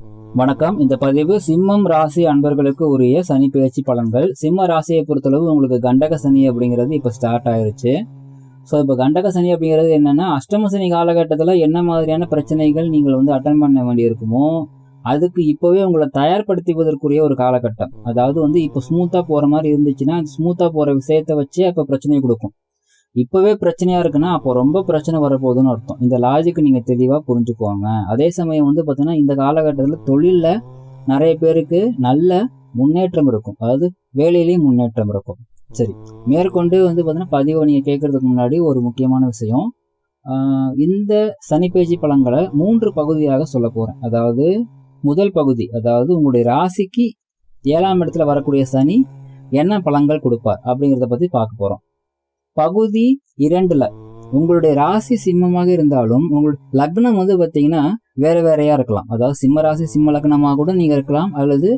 வணக்கம். இந்த பதிவு சிம்மம் ராசி அன்பர்களுக்கு உரிய சனி பெயர்ச்சி பலன்கள். சிம்ம ராசியை பொறுத்தளவு உங்களுக்கு கண்டக சனி அப்படிங்கிறது இப்போ ஸ்டார்ட் ஆயிருச்சு. ஸோ இப்போ கண்டக சனி அப்படிங்கிறது என்னன்னா, அஷ்டம சனி காலகட்டத்தில் என்ன மாதிரியான பிரச்சனைகள் நீங்கள் அட்டன் பண்ண வேண்டியிருக்குமோ அதுக்கு இப்போவே உங்களை தயார்படுத்துவதற்குரிய ஒரு காலகட்டம். அதாவது இப்போ ஸ்மூத்தாக போகிற மாதிரி இருந்துச்சுன்னா ஸ்மூத்தாக போகிற விஷயத்தை வச்சு அப்போ பிரச்சனையை கொடுக்கும். இப்பவே பிரச்சனையா இருக்குன்னா அப்போ ரொம்ப பிரச்சனை வரப்போகுதுன்னு அர்த்தம். இந்த லாஜிக் நீங்க தெளிவா புரிஞ்சுக்குவாங்க. அதே சமயம் பாத்தீங்கன்னா இந்த காலகட்டத்தில் தொழில்ல நிறைய பேருக்கு நல்ல முன்னேற்றம் இருக்கும். அதாவது வேலையிலேயும் முன்னேற்றம் இருக்கும். சரி, மேற்கொண்டு பாத்தீங்கன்னா பதிவை நீங்க கேட்கறதுக்கு முன்னாடி ஒரு முக்கியமான விஷயம். இந்த சனி பெயர்ச்சி பலன்களை 3 பகுதியாக சொல்ல போறேன். அதாவது முதல் பகுதி, அதாவது உங்களுடைய ராசிக்கு 7ஆம் இடத்துல வரக்கூடிய சனி என்ன பலன்கள் கொடுப்பார் அப்படிங்கிறத பத்தி பார்க்க போறோம். பகுதி 2ல உங்களுடைய ராசி சிம்மமாக இருந்தாலும் உங்களுடைய லக்னம் பாத்தீங்கன்னா வேற வேறையா இருக்கலாம். அதாவது சிம்ம ராசி சிம்ம லக்னமாக கூட நீங்க இருக்கலாம், அல்லது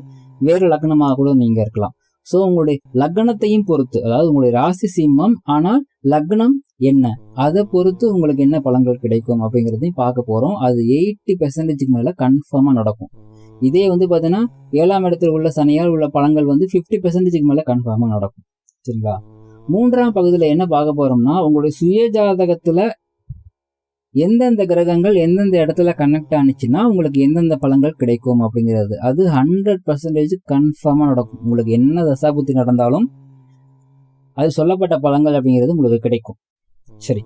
வேறு லக்னமாக கூட நீங்க இருக்கலாம். ஸோ உங்களுடைய லக்னத்தையும் பொறுத்து, அதாவது உங்களுடைய ராசி சிம்மம் ஆனால் லக்னம் என்ன, அதை பொறுத்து உங்களுக்கு என்ன பலன்கள் கிடைக்கும் அப்படிங்கிறதையும் பார்க்க போறோம். அது 80% மேல கன்ஃபார்மா நடக்கும். இதே பாத்தீங்கன்னா 7ஆம் இடத்தில் உள்ள சனியால் உள்ள பலன்கள் 50% மேல கன்ஃபார்மா நடக்கும். சரிங்களா? 3ஆம் பகுதியில் என்ன பார்க்க போறோம்னா, உங்களுடைய சுய ஜாதகத்துல எந்தெந்த கிரகங்கள் எந்தெந்த இடத்துல கனெக்ட் ஆனிச்சுன்னா உங்களுக்கு எந்தெந்த பலன்கள் கிடைக்கும் அப்படிங்கிறது. அது 100% கன்ஃபார்மா நடக்கும். உங்களுக்கு என்ன தசாபுத்தி நடந்தாலும் அது சொல்லப்பட்ட பலன்கள் அப்படிங்கிறது உங்களுக்கு கிடைக்கும். சரி,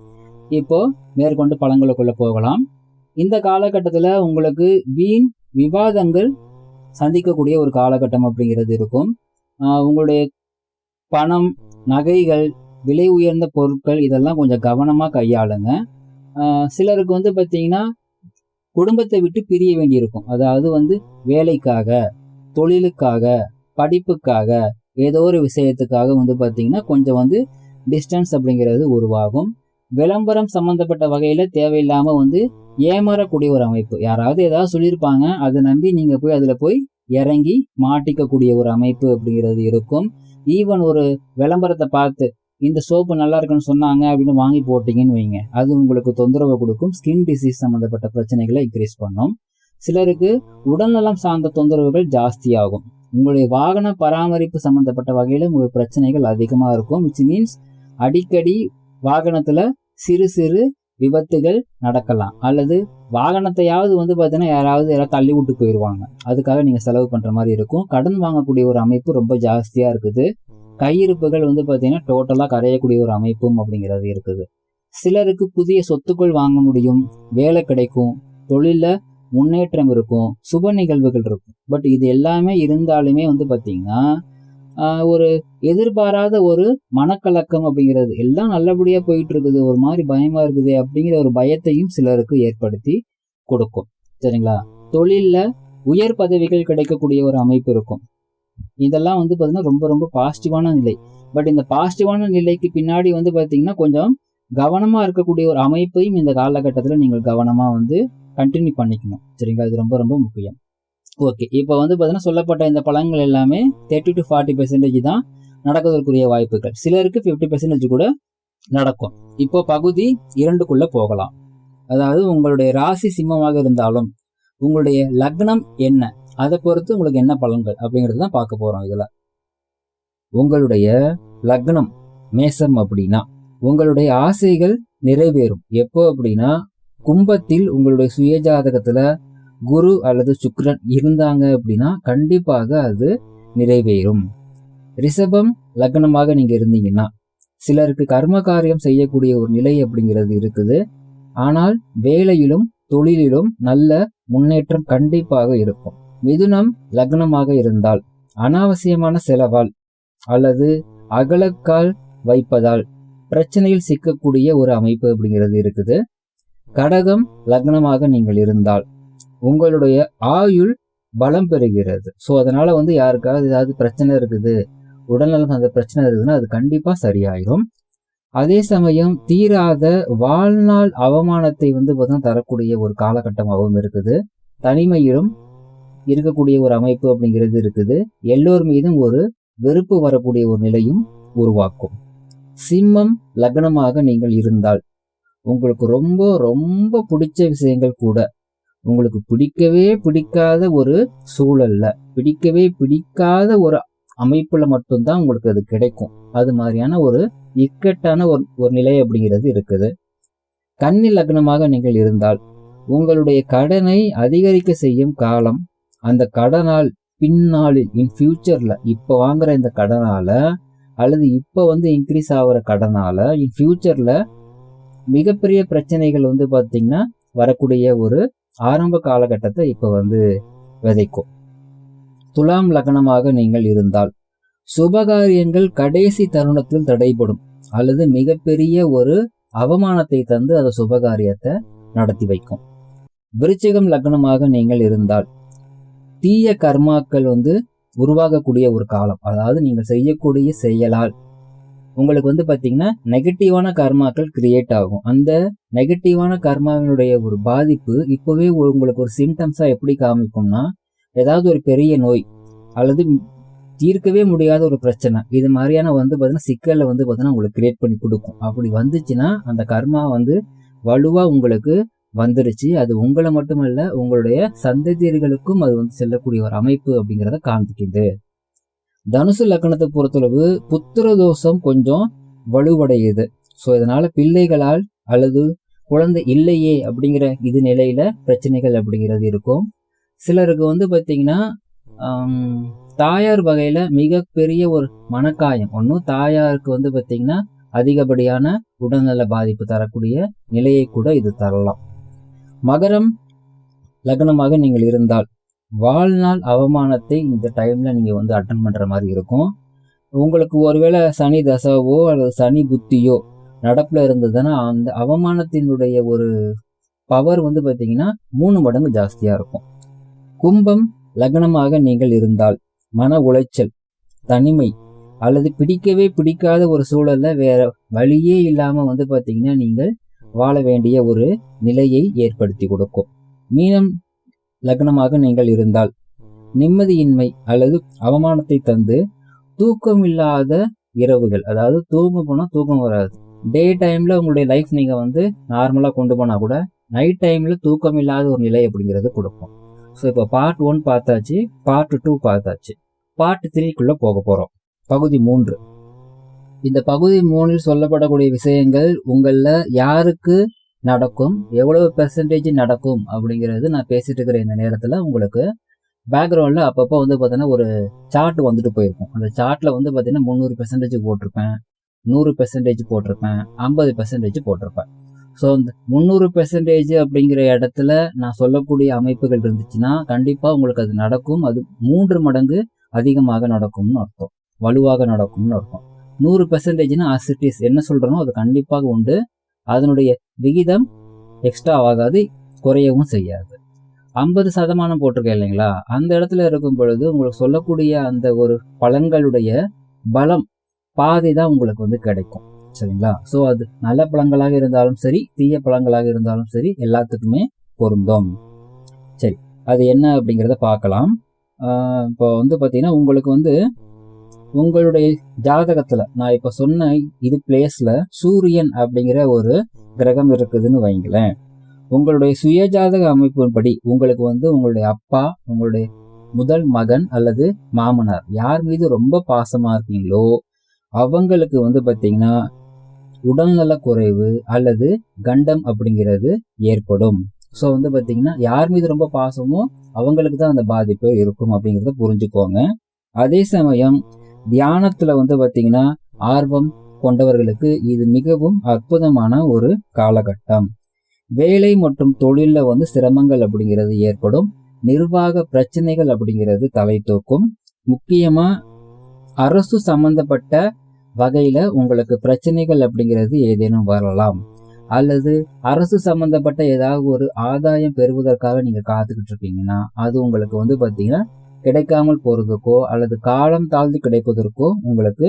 இப்போ மேற்கொண்டு பலன்களுக்குள்ள போகலாம். இந்த காலகட்டத்தில் உங்களுக்கு வீண் விவாதங்கள் சந்திக்கக்கூடிய ஒரு காலகட்டம் அப்படிங்கிறது இருக்கும். உங்களுடைய பணம், நகைகள், விலை உயர்ந்த பொருட்கள் இதெல்லாம் கொஞ்சம் கவனமா கையாளுங்க. சிலருக்கு பார்த்தீங்கன்னா குடும்பத்தை விட்டு பிரிய வேண்டியிருக்கும். அதாவது வேலைக்காக, தொழிலுக்காக, படிப்புக்காக, ஏதோ ஒரு விஷயத்துக்காக பார்த்தீங்கன்னா கொஞ்சம் டிஸ்டன்ஸ் அப்படிங்கிறது உருவாகும். விளம்பரம் சம்பந்தப்பட்ட வகையில தேவையில்லாம ஏமாறக்கூடிய ஒரு அமைப்பு. யாராவது ஏதாவது சொல்லியிருப்பாங்க, அதை நம்பி நீங்க போய் அதுல போய் இறங்கி மாட்டிக்கக்கூடிய ஒரு அமைப்பு அப்படிங்கிறது இருக்கும். ஈவன் ஒரு விளம்பரத்தை பார்த்து இந்த சோப்பு நல்லா இருக்குன்னு சொன்னாங்க அப்படின்னு வாங்கி போட்டீங்கன்னு வைங்க, அது உங்களுக்கு தொந்தரவு கொடுக்கும். ஸ்கின் டிசீஸ் சம்பந்தப்பட்ட பிரச்சனைகளை இன்க்ரீஸ் பண்ணும். சிலருக்கு உடல்நலம் சார்ந்த தொந்தரவுகள் ஜாஸ்தியாகும். உங்களுடைய வாகன பராமரிப்பு சம்பந்தப்பட்ட வகையில உங்களுக்கு பிரச்சனைகள் அதிகமா இருக்கும். விச் மீன்ஸ் அடிக்கடி வாகனத்துல சிறு சிறு விபத்துகள் நடக்கலாம், அல்லது வாகனத்தையாவது பார்த்தீங்கன்னா யாராவது தள்ளி விட்டு போயிடுவாங்க. அதுக்காக நீங்க செலவு பண்ற மாதிரி இருக்கும். கடன் வாங்கக்கூடிய ஒரு அமைப்பு ரொம்ப ஜாஸ்தியா இருக்குது. கையிருப்புகள் பார்த்தீங்கன்னா டோட்டலா கரையக்கூடிய ஒரு அமைப்பும் அப்படிங்கிறது இருக்குது. சிலருக்கு புதிய சொத்துக்கள் வாங்க முடியும், வேலை கிடைக்கும், தொழில முன்னேற்றம் இருக்கும், சுப நிகழ்வுகள் இருக்கும். பட் இது எல்லாமே இருந்தாலுமே பார்த்தீங்கன்னா ஒரு எதிர்பாராத ஒரு மனக்கலக்கம் அப்படிங்கிறது, எல்லாம் நல்லபடியா போயிட்டு இருக்குது, ஒரு மாதிரி பயமா இருக்குது அப்படிங்கிற ஒரு பயத்தையும் சிலருக்கு ஏற்படுத்தி கொடுக்கும். சரிங்களா? தொழில்ல உயர் பதவிகள் கிடைக்கக்கூடிய ஒரு அமைப்பு இருக்கும். இதெல்லாம் பார்த்தீங்கன்னா ரொம்ப ரொம்ப பாசிட்டிவான நிலை. பட் இந்த பாசிட்டிவான நிலைக்கு பின்னாடி பார்த்தீங்கன்னா கொஞ்சம் கவனமா இருக்கக்கூடிய ஒரு அமைப்பையும் இந்த காலகட்டத்தில் நீங்கள் கவனமா கண்டினியூ பண்ணிக்கணும். சரிங்களா? இது ரொம்ப ரொம்ப முக்கியம். ஓகே, இப்போ பார்த்தீங்கன்னா சொல்லப்பட்ட இந்த பலன்கள் எல்லாமே 30 to 40% தான் நடக்கிறதுக்குரிய வாய்ப்புகள். சிலருக்கு 50% கூட நடக்கும். இப்போ பகுதி 2க்குள்ள போகலாம். அதாவது உங்களுடைய ராசி சிம்மமாக இருந்தாலும் உங்களுடைய லக்னம் என்ன, அதை பொறுத்து உங்களுக்கு என்ன பலன்கள் அப்படிங்கிறது தான் பார்க்க போறோம். இதுல உங்களுடைய லக்னம் மேசம் அப்படின்னா உங்களுடைய ஆசைகள் நிறைவேறும். எப்போ அப்படின்னா கும்பத்தில் உங்களுடைய சுயஜாதகத்துல குரு அல்லது சுக்கிரன் இருந்தாங்க அப்படின்னா கண்டிப்பாக அது நிறைவேறும். ரிஷபம் லக்னமாக நீங்க இருந்தீங்கன்னா சிலருக்கு கர்ம காரியம் செய்யக்கூடிய ஒரு நிலை அப்படிங்கிறது இருக்குது. ஆனால் வேலையிலும் தொழிலிலும் நல்ல முன்னேற்றம் கண்டிப்பாக இருக்கும். மிதுனம் லக்னமாக இருந்தால் அனாவசியமான செலவால் அல்லது அகலக்கால் வைப்பதால் பிரச்சனையில் சிக்கக்கூடிய ஒரு அமைப்பு அப்படிங்கிறது இருக்குது. கடகம் லக்னமாக நீங்கள் இருந்தால் உங்களுடைய ஆயுள் பலம் பெறுகிறது. ஸோ அதனால யாருக்காவது ஏதாவது பிரச்சனை இருக்குது, உடல்நலம் அந்த பிரச்சனை இருக்குதுன்னா அது கண்டிப்பா சரியாயிரும். அதே சமயம் தீராத வாழ்நாள் அவமானத்தை தரக்கூடிய ஒரு காலகட்டமாகவும் இருக்குது. தனிமையிலும் இருக்கக்கூடிய ஒரு அமைப்பு அப்படிங்கிறது இருக்குது. எல்லோர் மீதும் ஒரு வெறுப்பு வரக்கூடிய ஒரு நிலையும் உருவாக்கும். சிம்மம் லக்னமாக நீங்கள் இருந்தால் உங்களுக்கு ரொம்ப ரொம்ப பிடிச்ச விஷயங்கள் கூட உங்களுக்கு பிடிக்கவே பிடிக்காத ஒரு சூழல்ல, பிடிக்கவே பிடிக்காத ஒரு அமைப்புல மட்டும்தான் உங்களுக்கு அது கிடைக்கும். அது மாதிரியான ஒரு இக்கட்டான ஒரு நிலை அப்படிங்கிறது இருக்குது. கன்னி லக்னமாக நீங்கள் இருந்தால் உங்களுடைய கடனை அதிகரிக்க செய்யும் காலம். அந்த கடனால் பின்னாளில் இன் ஃபியூச்சர்ல இப்ப வாங்குற இந்த கடனால அல்லது இப்ப இன்க்ரீஸ் ஆகிற கடனால இன் ஃபியூச்சர்ல மிகப்பெரிய பிரச்சனைகள் பாத்தீங்கன்னா வரக்கூடிய ஒரு ஆரம்ப காலகட்டத்தை இப்ப விதைக்கும். துலாம் லக்னமாக நீங்கள் இருந்தால் சுபகாரியங்கள் கடைசி தருணத்தில் தடைபடும் அல்லது மிகப்பெரிய ஒரு அவமானத்தை தந்து அந்த சுபகாரியத்தை நடத்தி வைக்கும். விருச்சிகம் லக்னமாக நீங்கள் இருந்தால் தீய கர்மாக்கள் உருவாகக்கூடிய ஒரு காலம். அதாவது நீங்கள் செய்யக்கூடிய செயலால் உங்களுக்கு பாத்தீங்கன்னா நெகட்டிவான கர்மாக்கள் கிரியேட் ஆகும். அந்த நெகட்டிவான கர்மாவினுடைய ஒரு பாதிப்பு இப்பவே உங்களுக்கு ஒரு சிம்டம்ஸா எப்படி காமிக்கும்னா, ஏதாவது ஒரு பெரிய நோய் அல்லது தீர்க்கவே முடியாத ஒரு பிரச்சனை, இது மாதிரியான பாத்தீங்கன்னா சிக்கல்ல பாத்தீங்கன்னா உங்களுக்கு கிரியேட் பண்ணி கொடுக்கும். அப்படி வந்துச்சுன்னா அந்த கர்மா வலுவா உங்களுக்கு வந்துருச்சு. அது உங்களை மட்டுமல்ல, உங்களுடைய சந்ததியர்களுக்கும் அது செல்லக்கூடிய ஒரு அமைப்பு அப்படிங்கிறத காண்பிக்குது. தனுசு லக்னத்தை பொறுத்தளவு புத்திர தோஷம் கொஞ்சம் வலுவடையுது. ஸோ இதனால பிள்ளைகளால் அல்லது குழந்தை இல்லையே அப்படிங்கிற இது நிலையில பிரச்சனைகள் அப்படிங்கிறது இருக்கும். சிலருக்கு பாத்தீங்கன்னா தாயார் வகையில மிகப்பெரிய ஒரு மனக்காயம் ஒன்றும் தாயாருக்கு பாத்தீங்கன்னா அதிகப்படியான உடல்நல பாதிப்பு தரக்கூடிய நிலையை கூட இது தரலாம். மகரம் லக்னமாக நீங்கள் இருந்தால் வாழ்நாள் அவமானத்தை இந்த டைம்ல நீங்க அட்டன் பண்ற மாதிரி இருக்கும். உங்களுக்கு ஒருவேளை சனி தசாவோ அல்லது சனி புத்தியோ நடப்புல இருந்ததுன்னா அந்த அவமானத்தினுடைய ஒரு பவர் பாத்தீங்கன்னா 3 மடங்கு ஜாஸ்தியா இருக்கும். கும்பம் லக்னமாக நீங்கள் இருந்தால் மன உளைச்சல், தனிமை அல்லது பிடிக்கவே பிடிக்காத ஒரு சூழல்ல வேற வழியே இல்லாம பாத்தீங்கன்னா நீங்கள் வாழ வேண்டிய ஒரு நிலையை ஏற்படுத்தி கொடுக்கும். மீனம் லக்னமாக நீங்கள் இருந்தால் நிம்மதியின்மை அல்லது அவமானத்தை தந்து தூக்கம் இல்லாத இரவுகள், அதாவது தூங்க போனா தூக்கம் வராது. டே டைம்ல உங்களுடைய லைஃப் நீங்க நார்மலா கொண்டு போனா கூட நைட் டைம்ல தூக்கம் இல்லாத ஒரு நிலை அப்படிங்கிறது கொடுக்கும். ஸோ இப்போ பார்ட் 1 பார்த்தாச்சு, பார்ட் 2 பார்த்தாச்சு, பார்ட் 3க்குள்ள போக போறோம். பகுதி 3. இந்த பகுதி 3ல் சொல்லப்படக்கூடிய விஷயங்கள் உங்கள யாருக்கு நடக்கும், எவ்வளவு பெர்சன்டேஜ் நடக்கும் அப்படிங்கிறது நான் பேசிட்டு இருக்கிற இந்த நேரத்துல உங்களுக்கு பேக்ரவுண்ட்ல அப்பப்போ பாத்தீங்கன்னா ஒரு சார்ட் போயிருக்கும். அந்த சார்ட்ல பாத்தீங்கன்னா 300% போட்டிருப்பேன், 100% போட்டிருப்பேன், 50% போட்டிருப்பேன். ஸோ இந்த 300% அப்படிங்கிற இடத்துல நான் சொல்லக்கூடிய அமைப்புகள் இருந்துச்சுன்னா கண்டிப்பா உங்களுக்கு அது நடக்கும். அது 3 மடங்கு அதிகமாக நடக்கும்னு அர்த்தம், வலுவாக நடக்கும்னு அர்த்தம். 100%னா ஆசிட்டிஸ் என்ன சொல்றனோ அது கண்டிப்பாக உண்டு. அதனுடைய விகிதம் எக்ஸ்ட்ரா ஆகாது, குறையவும் செய்யாது. 50% போட்டிருக்கேன் இல்லைங்களா, அந்த இடத்துல இருக்கும் பொழுது உங்களுக்கு சொல்லக்கூடிய அந்த ஒரு பலன்களுடைய பலம் பாதி தான் உங்களுக்கு கிடைக்கும். சரிங்களா? ஸோ அது நல்ல பழங்களாக இருந்தாலும் சரி, தீய பழங்களாக இருந்தாலும் சரி, எல்லாத்துக்குமே பொருந்தும். சரி, அது என்ன அப்படிங்கிறத பார்க்கலாம். இப்போ பார்த்தீங்கன்னா உங்களுக்கு உங்களுடைய ஜாதகத்துல நான் இப்ப சொன்ன இது பிளேஸ்ல சூரியன் அப்படிங்கிற ஒரு கிரகம் இருக்குதுன்னு வைங்களேன். உங்களுடைய சுய ஜாதக அமைப்பின்படி உங்களுக்கு உங்களுடைய அப்பா, உங்களுடைய முதல் மகன் அல்லது மாமனார் யார் மீது ரொம்ப பாசமா இருக்கீங்களோ அவங்களுக்கு பாத்தீங்கன்னா உடல்நல குறைவு அல்லது கண்டம் அப்படிங்கிறது ஏற்படும். ஸோ பாத்தீங்கன்னா யார் மீது ரொம்ப பாசமோ அவங்களுக்கு தான் அந்த பாதிப்பு இருக்கும் அப்படிங்கிறத புரிஞ்சுக்கோங்க. அதே சமயம் தியானத்துல பாத்தீங்கன்னா ஆர்வம் கொண்டவர்களுக்கு இது மிகவும் அற்புதமான ஒரு காலகட்டம். வேலை மற்றும் தொழில்ல சிரமங்கள் அப்படிங்கிறது ஏற்படும், நிர்வாக பிரச்சனைகள் அப்படிங்கிறது தலை தூக்கும். முக்கியமா அரசு சம்பந்தப்பட்ட வகையில உங்களுக்கு பிரச்சனைகள் அப்படிங்கிறது ஏதேனும் வரலாம், அல்லது அரசு சம்பந்தப்பட்ட ஏதாவது ஒரு ஆதாயம் பெறுவதற்காக நீங்க காத்துக்கிட்டு இருக்கீங்கன்னா அது உங்களுக்கு பாத்தீங்கன்னா கிடைக்காமல் போறதுக்கோ அல்லது காலம் தாழ்ந்து கிடைப்பதற்கோ உங்களுக்கு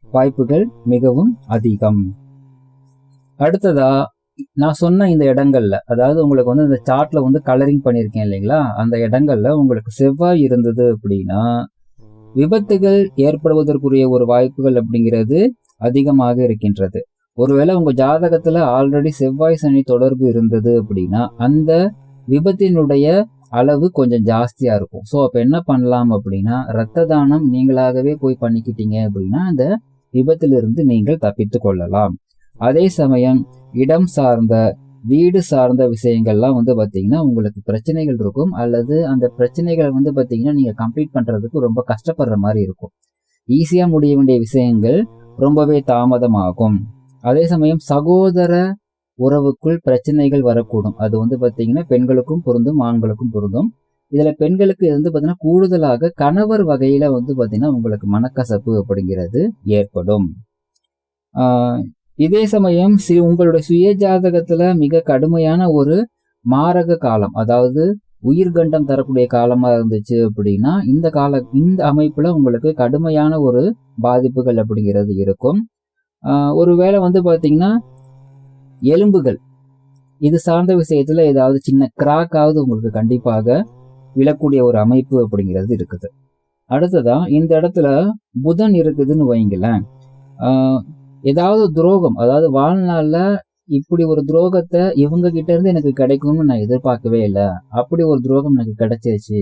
வாய்ப்புகள் மிகவும் அதிகம். அடுத்ததா நான் சொன்ன இந்த இடங்கள்ல, அதாவது உங்களுக்கு இந்த சார்ட்ல கலரிங் பண்ணிருக்கேன் இல்லைங்களா, அந்த இடங்கள்ல உங்களுக்கு செவ்வாய் இருந்தது அப்படின்னா விபத்துகள் ஏற்படுவதற்குரிய ஒரு வாய்ப்புகள் அப்படிங்கிறது அதிகமாக இருக்கின்றது. ஒருவேளை உங்க ஜாதகத்துல ஆல்ரெடி செவ்வாய் சனி தொடர்பு இருந்தது அப்படின்னா அந்த விபத்தினுடைய அளவு கொஞ்சம் ஜாஸ்தியா இருக்கும். ஸோ அப்ப என்ன பண்ணலாம் அப்படின்னா, இரத்த தானம் நீங்களாகவே போய் பண்ணிக்கிட்டீங்க அப்படின்னா அந்த விபத்திலிருந்து நீங்கள் தப்பித்து கொள்ளலாம். அதே சமயம் இடம் சார்ந்த வீடு சார்ந்த விஷயங்கள்லாம் வந்து பாத்தீங்கன்னா உங்களுக்கு பிரச்சனைகள் இருக்கும், அல்லது அந்த பிரச்சனைகளை வந்து பாத்தீங்கன்னா நீங்க கம்ப்ளீட் பண்றதுக்கு ரொம்ப கஷ்டப்படுற மாதிரி இருக்கும். ஈஸியா முடிய வேண்டிய விஷயங்கள் ரொம்பவே தாமதமாகும். அதே சமயம் சகோதர உறவுக்குள் பிரச்சனைகள் வரக்கூடும். அது வந்து பாத்தீங்கன்னா பெண்களுக்கும் பொருந்தும், ஆண்களுக்கும் பொருந்தும். இதுல பெண்களுக்கு வந்து பாத்தீங்கன்னா கூடுதலாக கணவர் வகையில வந்து பாத்தீங்கன்னா உங்களுக்கு மனக்கசப்பு அப்படிங்கிறது ஏற்படும். இதே சமயம் உங்களுடைய சுய ஜாதகத்துல மிக கடுமையான ஒரு மாரக காலம், அதாவது உயிர்கண்டம் தரக்கூடிய காலமா இருந்துச்சு அப்படின்னா இந்த அமைப்புல உங்களுக்கு கடுமையான ஒரு பாதிப்புகள் அப்படிங்கிறது இருக்கும். ஒருவேளை வந்து பாத்தீங்கன்னா எலும்புகள் இது சார்ந்த விஷயத்துல ஏதாவது சின்ன கிராக்காவது உங்களுக்கு கண்டிப்பாக விழக்கூடிய ஒரு அமைப்பு அப்படிங்கிறது இருக்குது. அடுத்ததான் இந்த இடத்துல புதன் இருக்குதுன்னு வைங்களேன், ஏதாவது துரோகம், அதாவது வாழ்நாள்ல இப்படி ஒரு துரோகத்தை இவங்க கிட்ட இருந்து எனக்கு கிடைக்கும்னு நான் எதிர்பார்க்கவே இல்லை, அப்படி ஒரு துரோகம் எனக்கு கிடைச்சிருச்சு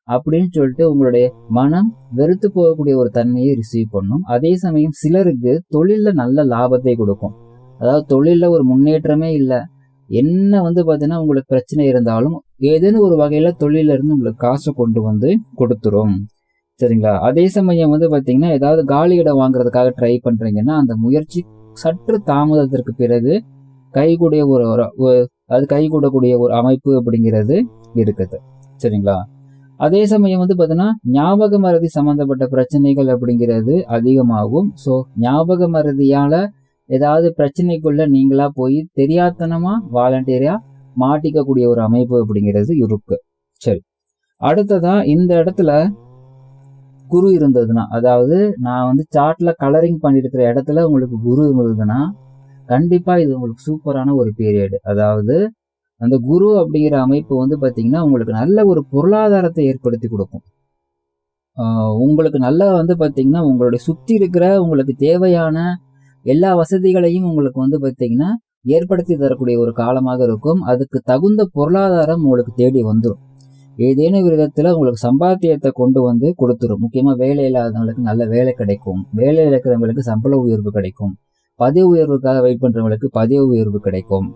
அப்படின்னு சொல்லிட்டு உங்களுடைய மனம் வெறுத்து போகக்கூடிய ஒரு தன்மையை ரிசீவ் பண்ணும். அதே சமயம் சிலருக்கு தொழில்ல நல்ல லாபத்தை கொடுக்கும். அதாவது தொழில்ல ஒரு முன்னேற்றமே இல்லை, என்ன வந்து பாத்தீங்கன்னா உங்களுக்கு பிரச்சனை இருந்தாலும் ஏதேனும் ஒரு வகையில தொழில இருந்து உங்களுக்கு காசை கொண்டு வந்து கொடுத்துரும். சரிங்களா? அதே சமயம் வந்து பாத்தீங்கன்னா ஏதாவது காலி இடம் வாங்குறதுக்காக ட்ரை பண்றீங்கன்னா அந்த முயற்சி சற்று தாமதத்திற்கு பிறகு கைகூடிய கைகூடக்கூடிய ஒரு அமைப்பு அப்படிங்கிறது இருக்குது. சரிங்களா? அதே சமயம் வந்து பாத்தீங்கன்னா ஞாபக மறதி சம்பந்தப்பட்ட பிரச்சனைகள் அப்படிங்கிறது அதிகமாகும். ஸோ ஞாபக மறதியால ஏதாவது பிரச்சனைக்குள்ள நீங்களா போய் தெரியாதனமா வாலண்டியரா மாட்டிக்கக்கூடிய ஒரு அமைப்பு அப்படிங்கிறது இருக்கு. சரி, அடுத்ததா இந்த இடத்துல குரு இருந்ததுன்னா, அதாவது நான் வந்து சார்ட்ல கலரிங் பண்ணிருக்கிற இடத்துல உங்களுக்கு குரு இருந்ததுன்னா கண்டிப்பா இது உங்களுக்கு சூப்பரான ஒரு பீரியட். அதாவது அந்த குரு அப்படிங்கிற அமைப்பு வந்து பாத்தீங்கன்னா உங்களுக்கு நல்ல ஒரு பொருளாதாரத்தை ஏற்படுத்தி கொடுக்கும். உங்களுக்கு நல்லா வந்து பாத்தீங்கன்னா உங்களுடைய சுத்தி இருக்கிற உங்களுக்கு தேவையான எல்லா வசதிகளையும் உங்களுக்கு வந்து பாத்தீங்கன்னா ஏற்படுத்தி தரக்கூடிய ஒரு காலமாக இருக்கும். அதுக்கு தகுந்த பொருளாதாரம் உங்களுக்கு தேடி வந்துடும். ஏதேனும் விதத்துல உங்களுக்கு சம்பாத்தியத்தை கொண்டு வந்து கொடுத்துரும். முக்கியமா வேலை இல்லாதவங்களுக்கு நல்ல வேலை கிடைக்கும், வேலை இழக்கிறவங்களுக்கு சம்பள உயர்வு கிடைக்கும், பதவி உயர்வுக்காக வெயிட் பண்றவங்களுக்கு பதவி உயர்வு கிடைக்கும்,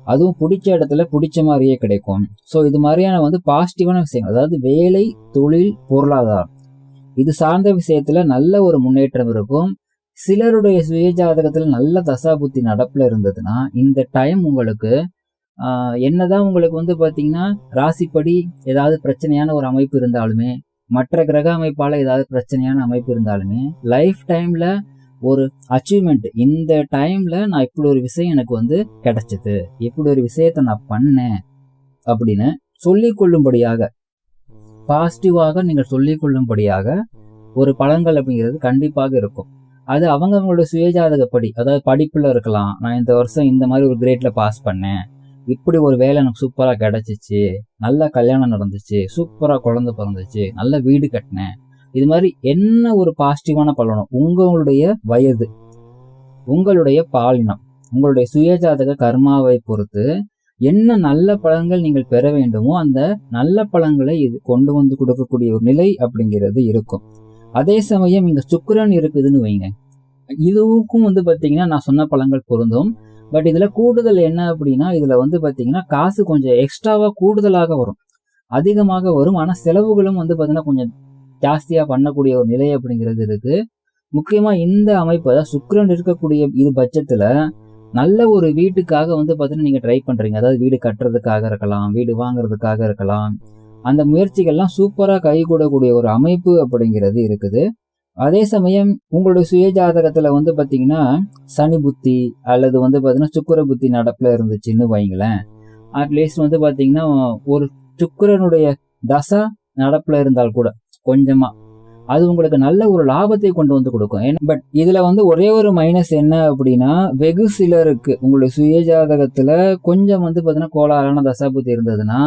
அதுவும் பிடிச்ச இடத்துல பிடிச்ச மாதிரியே கிடைக்கும். ஸோ இது மாதிரியான வந்து பாசிட்டிவான விஷயங்கள், அதாவது வேலை, தொழில், பொருளாதாரம் இது சார்ந்த விஷயத்துல நல்ல ஒரு முன்னேற்றம் இருக்கும். சிலருடைய சுய ஜாதகத்துல நல்ல தசாபுத்தி நடப்புல இருந்ததுன்னா இந்த டைம் உங்களுக்கு என்னதான் உங்களுக்கு வந்து பாத்தீங்கன்னா ராசிப்படி ஏதாவது பிரச்சனையான ஒரு அமைப்பு இருந்தாலுமே, மற்ற கிரக அமைப்பால ஏதாவது பிரச்சனையான அமைப்பு இருந்தாலுமே, லைஃப் டைம்ல ஒரு அச்சீவ்மெண்ட், இந்த டைம்ல நான் இப்படி ஒரு விஷயம் எனக்கு வந்து கிடைச்சது, இப்படி ஒரு விஷயத்த நான் பண்ணேன் அப்படின்னு சொல்லிக் கொள்ளும்படியாக, பாசிட்டிவாக நீங்கள் சொல்லிக் கொள்ளும்படியாக ஒரு பலன்கள் அப்படிங்கிறது கண்டிப்பாக இருக்கும். அது அவங்களோட சுயஜாதகப்படி, அதாவது படிப்புல இருக்கலாம், நான் இந்த வருஷம் இந்த மாதிரி ஒரு கிரேட்ல பாஸ் பண்ணேன், இப்படி ஒரு வேலை எனக்கு சூப்பரா கிடைச்சிச்சு, நல்ல கல்யாணம் நடந்துச்சு, சூப்பரா குழந்தை பிறந்துச்சு, நல்ல வீடு கட்டினேன், இது மாதிரி என்ன ஒரு பாசிட்டிவான பலனும் உங்களுடைய வயது, உங்களுடைய பாலினம், உங்களுடைய சுயஜாதக கர்மாவை பொறுத்து என்ன நல்ல பலன்கள் நீங்கள் பெற வேண்டுமோ அந்த நல்ல பலன்களை இது கொண்டு வந்து கொடுக்கக்கூடிய ஒரு நிலை அப்படிங்கிறது இருக்கும். அதே சமயம் இங்க சுக்கிரன் இருக்குதுன்னு வைங்க, இதுவுக்கும் வந்து பாத்தீங்கன்னா நான் சொன்ன பலன்கள் பொருந்தும். பட் இதுல கூடுதல் என்ன அப்படின்னா, இதுல வந்து பாத்தீங்கன்னா காசு கொஞ்சம் எக்ஸ்ட்ராவா கூடுதலாக வரும், அதிகமாக வரும். ஆனா செலவுகளும் வந்து பாத்தீங்கன்னா கொஞ்சம் ஜாஸ்தியா பண்ணக்கூடிய ஒரு நிலை அப்படிங்கிறது இருக்கு. முக்கியமா இந்த அமைப்பு, அதாவது சுக்கிரன் இருக்கக்கூடிய இது பட்சத்துல நல்ல ஒரு வீட்டுக்காக வந்து பாத்தீங்கன்னா நீங்க ட்ரை பண்றீங்க, அதாவது வீடு கட்டுறதுக்காக இருக்கலாம், வீடு வாங்குறதுக்காக இருக்கலாம், அந்த முயற்சிகள்லாம் சூப்பரா கைகூடக்கூடிய ஒரு அமைப்பு அப்படிங்கிறது இருக்குது. அதே சமயம் உங்களுடைய சுய ஜாதகத்துல வந்து பாத்தீங்கன்னா சனி புத்தி அல்லது வந்து பாத்தீங்கன்னா சுக்கிர புத்தி நடப்புல இருந்துச்சுன்னு வைங்களேன், அட்லீஸ்ட் வந்து பாத்தீங்கன்னா ஒரு சுக்கிரனுடைய தசா நடப்புல இருந்தால் கூட கொஞ்சமா அது உங்களுக்கு நல்ல ஒரு லாபத்தை கொண்டு வந்து கொடுக்கும். பட் இதுல வந்து ஒரே ஒரு மைனஸ் என்ன அப்படின்னா, வெகு சிலருக்கு உங்களுடைய சுய ஜாதகத்துல கொஞ்சம் வந்து பாத்தீங்கன்னா கோளாறான தசாபுத்தி இருந்ததுன்னா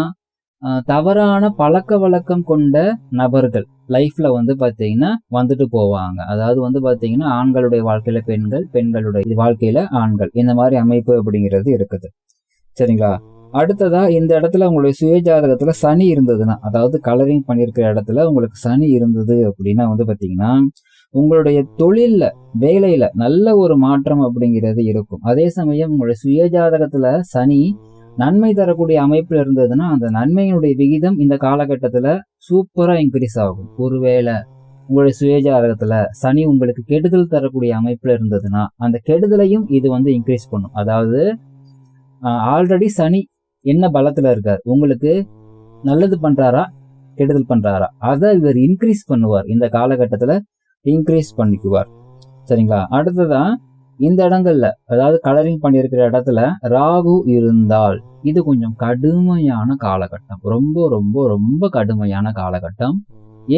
தவறான பழக்க வழக்கம் கொண்ட நபர்கள் லைஃப்ல வந்து பாத்தீங்கன்னா வந்துட்டு போவாங்க. அதாவது வந்து பாத்தீங்கன்னா ஆண்களுடைய வாழ்க்கையில பெண்கள், பெண்களுடைய வாழ்க்கையில ஆண்கள், இந்த மாதிரி அமைப்பு அப்படிங்கிறது இருக்குது. சரிங்களா? அடுத்ததா இந்த இடத்துல உங்களுடைய சுய ஜாதகத்துல சனி இருந்ததுன்னா, அதாவது கலரிங் பண்ணியிருக்கிற இடத்துல உங்களுக்கு சனி இருந்தது அப்படின்னா வந்து பாத்தீங்கன்னா உங்களுடைய தொழில்ல வேலையில நல்ல ஒரு மாற்றம் அப்படிங்கிறது இருக்கும். அதே சமயம் உங்களுடைய சுய ஜாதகத்துல சனி நன்மை தரக்கூடிய அமைப்புல இருந்ததுன்னா அந்த நன்மையினுடைய விகிதம் இந்த காலகட்டத்துல சூப்பரா இன்க்ரீஸ் ஆகும். ஒருவேளை உங்களுடைய சுய ஜாதகத்துல சனி உங்களுக்கு கெடுதல் தரக்கூடிய அமைப்புல இருந்ததுன்னா அந்த கெடுதலையும் இது வந்து இன்க்ரீஸ் பண்ணும். அதாவது ஆல்ரெடி சனி என்ன பலத்துல இருக்கார், உங்களுக்கு நல்லது பண்றாரா கெடுதல் பண்றாரா, அதை இவர் இன்க்ரீஸ் பண்ணுவார். இந்த காலகட்டத்துல இன்க்ரீஸ் பண்ணிக்குவார். சரிங்களா? அடுத்ததான் இந்த இடங்கள்ல அதாவது கலரிங் பண்ணியிருக்கிற இடத்துல ராகு இருந்தால் இது கொஞ்சம் கடுமையான காலகட்டம். ரொம்ப ரொம்ப ரொம்ப கடுமையான காலகட்டம்.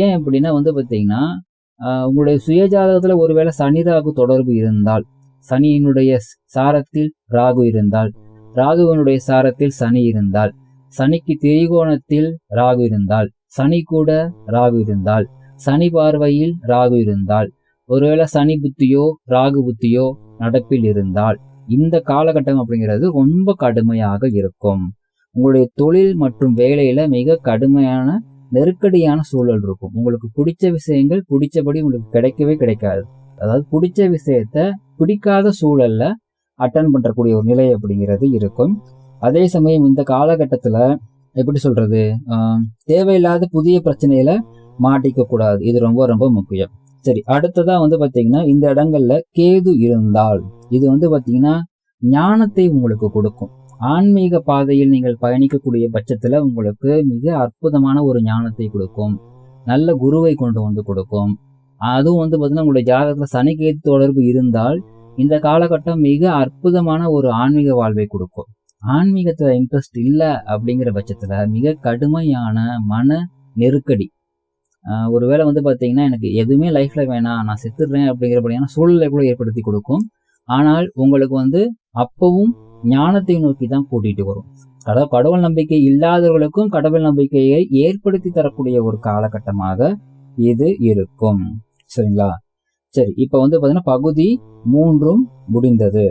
ஏன் அப்படின்னா வந்து பார்த்தீங்கன்னா உங்களுடைய சுய ஜாதகத்துல ஒருவேளை சனி ராகு தொடர்பு இருந்தால், சனியினுடைய சாரத்தில் ராகு இருந்தால், ராகுவனுடைய சாரத்தில் சனி இருந்தால், சனிக்கு திரிகோணத்தில் ராகு இருந்தால், சனி கூட ராகு இருந்தால், சனி பார்வையில் ராகு இருந்தால், ஒருவேளை சனி புத்தியோ ராகு புத்தியோ நடப்பில் இருந்தால் இந்த காலகட்டம் அப்படிங்கிறது ரொம்ப கடுமையாக இருக்கும். உங்களுடைய தொழில் மற்றும் வேலையில மிக கடுமையான நெருக்கடியான சூழல் இருக்கும். உங்களுக்கு பிடிச்ச விஷயங்கள் பிடிச்சபடி உங்களுக்கு கிடைக்கவே கிடைக்காது. அதாவது பிடிச்ச விஷயத்த பிடிக்காத சூழல்ல அட்டன் பண்றக்கூடிய ஒரு நிலை அப்படிங்கிறது இருக்கும். அதே சமயம் இந்த காலகட்டத்துல எப்படி சொல்றது, தேவையில்லாத புதிய பிரச்சனையில மாட்டிக்க கூடாது. இது ரொம்ப ரொம்ப முக்கியம். சரி, அடுத்ததா வந்து பாத்தீங்கன்னா இந்த இடங்கள்ல கேது இருந்தால் இது வந்து பாத்தீங்கன்னா ஞானத்தை உங்களுக்கு கொடுக்கும். ஆன்மீக பாதையில் நீங்கள் பயணிக்கக்கூடிய பட்சத்துல உங்களுக்கு மிக அற்புதமான ஒரு ஞானத்தை கொடுக்கும். நல்ல குருவை கொண்டு வந்து கொடுக்கும். அதுவும் வந்து பாத்தீங்கன்னா உங்களுடைய ஜாதகத்துல சனி கேது தொடர்பு இருந்தால் இந்த காலகட்டம் மிக அற்புதமான ஒரு ஆன்மீக வாழ்வை கொடுக்கும். ஆன்மீகத்துல இன்ட்ரெஸ்ட் இல்லை அப்படிங்கிற பட்சத்துல மிக கடுமையான மன நெருக்கடி, ஒருவேளை வந்து பாத்தீங்கன்னா எனக்கு எதுவுமே லைஃப்ல வேணாம் நான் செத்துடுறேன் அப்படிங்கிறபடியான சூழ்நிலை கூட ஏற்படுத்தி கொடுக்கும். ஆனால் உங்களுக்கு வந்து அப்பவும் ஞானத்தை நோக்கி தான் கூட்டிட்டு வரும். அதாவது கடவுள் நம்பிக்கை இல்லாதவர்களுக்கும் கடவுள் நம்பிக்கையை ஏற்படுத்தி தரக்கூடிய ஒரு காலகட்டமாக இது இருக்கும். சரிங்களா? சரி, இப்ப வந்து பாத்தீங்கன்னா பகுதி 3 முடிந்தது.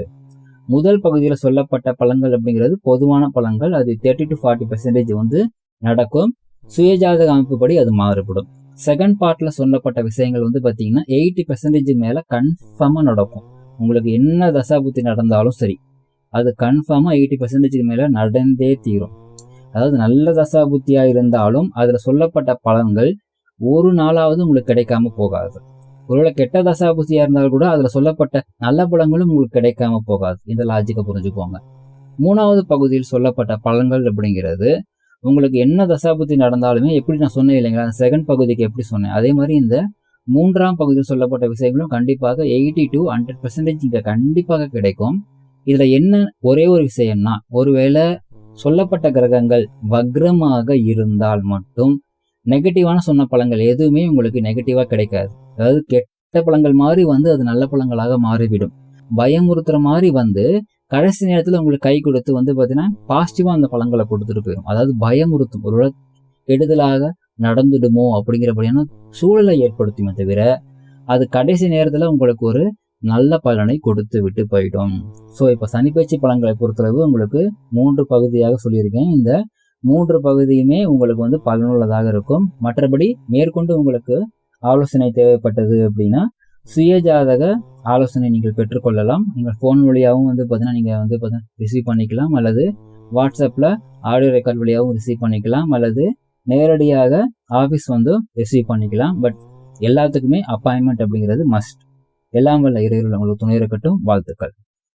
முதல் பகுதியில சொல்லப்பட்ட பலன்கள் அப்படிங்கிறது பொதுவான பலன்கள். அது 30 to 40% வந்து நடக்கும். சுயஜாதக அமைப்புப்படி அது மாறுபடும். செகண்ட் பார்ட்ல சொல்லப்பட்ட விஷயங்கள் வந்து பாத்தீங்கன்னா 80% மேல கன்ஃபார்மா நடக்கும். உங்களுக்கு என்ன தசாபுத்தி நடந்தாலும் சரி அது கன்ஃபார்மா 80% மேல நடந்தே தீரும். அதாவது நல்ல தசாபுத்தியா இருந்தாலும் அதுல சொல்லப்பட்ட பலன்கள் ஒரு நாளாவது உங்களுக்கு கிடைக்காம போகாது. ஒருவேளை கெட்ட தசாபுத்தியா இருந்தாலும் கூட அதுல சொல்லப்பட்ட நல்ல பலன்களும் உங்களுக்கு கிடைக்காம போகாது. இந்த லாஜிக்கை புரிஞ்சுக்கோங்க. 3வது பகுதியில் சொல்லப்பட்ட பலன்கள் அப்படிங்கிறது உங்களுக்கு என்ன தசாபுத்தி நடந்தாலுமே எப்படி நான் சொன்னேன் இல்லைங்களா, அந்த செகண்ட் பகுதிக்கு எப்படி சொன்னேன் அதே மாதிரி இந்த 3ஆம் பகுதியில் சொல்லப்பட்ட விஷயங்களும் கண்டிப்பாக 80 to 100% இங்க கண்டிப்பாக கிடைக்கும். இதுல என்ன ஒரே ஒரு விஷயம்னா, ஒருவேளை சொல்லப்பட்ட கிரகங்கள் வக்ரமாக இருந்தால் மட்டும் நெகட்டிவான சொன்ன பலன்கள் எதுவுமே உங்களுக்கு நெகட்டிவா கிடைக்காது. அதாவது கெட்ட பலன்கள் மாதிரி வந்து அது நல்ல பலன்களாக மாறிவிடும். பயமுறுத்துற மாதிரி வந்து கடைசி நேரத்துல உங்களுக்கு கை கொடுத்து வந்து பாத்தீங்கன்னா பாசிட்டிவா அந்த பலன்களை கொடுத்துட்டு போயிடும். அதாவது பயமுறுத்தும், ஒரு கெடுதலாக நடந்துடுமோ அப்படிங்கிறபடியான சூழலை ஏற்படுத்துமே தவிர அது கடைசி நேரத்துல உங்களுக்கு ஒரு நல்ல பலனை கொடுத்து விட்டு போயிடும். ஸோ இப்போ சனிப்பயிற்சி பலன்களை பொறுத்தளவு உங்களுக்கு 3 பகுதியாக சொல்லியிருக்கேன். இந்த 3 பகுதியுமே உங்களுக்கு வந்து பலனுள்ளதாக இருக்கும். மற்றபடி மேற்கொண்டு உங்களுக்கு ஆலோசனை தேவைப்பட்டது அப்படின்னா சுயஜாதக ஆலோசனை நீங்கள் பெற்றுக்கொள்ளலாம். நீங்கள் ஃபோன் வழியாகவும் வந்து பார்த்தீங்கன்னா நீங்கள் வந்து பார்த்தீங்கன்னா ரிசீவ் பண்ணிக்கலாம், அல்லது வாட்ஸ்அப்பில் ஆடியோ ரெக்கார்ட் வழியாகவும் ரிசீவ் பண்ணிக்கலாம், அல்லது நேரடியாக ஆஃபீஸ் வந்து ரிசீவ் பண்ணிக்கலாம். பட் எல்லாத்துக்குமே அப்பாயின்மெண்ட் அப்படிங்கிறது மஸ்ட். எல்லாம் வல்ல இறைவன் உங்களுக்கு துணை இருக்கட்டும். வாழ்த்துக்கள்.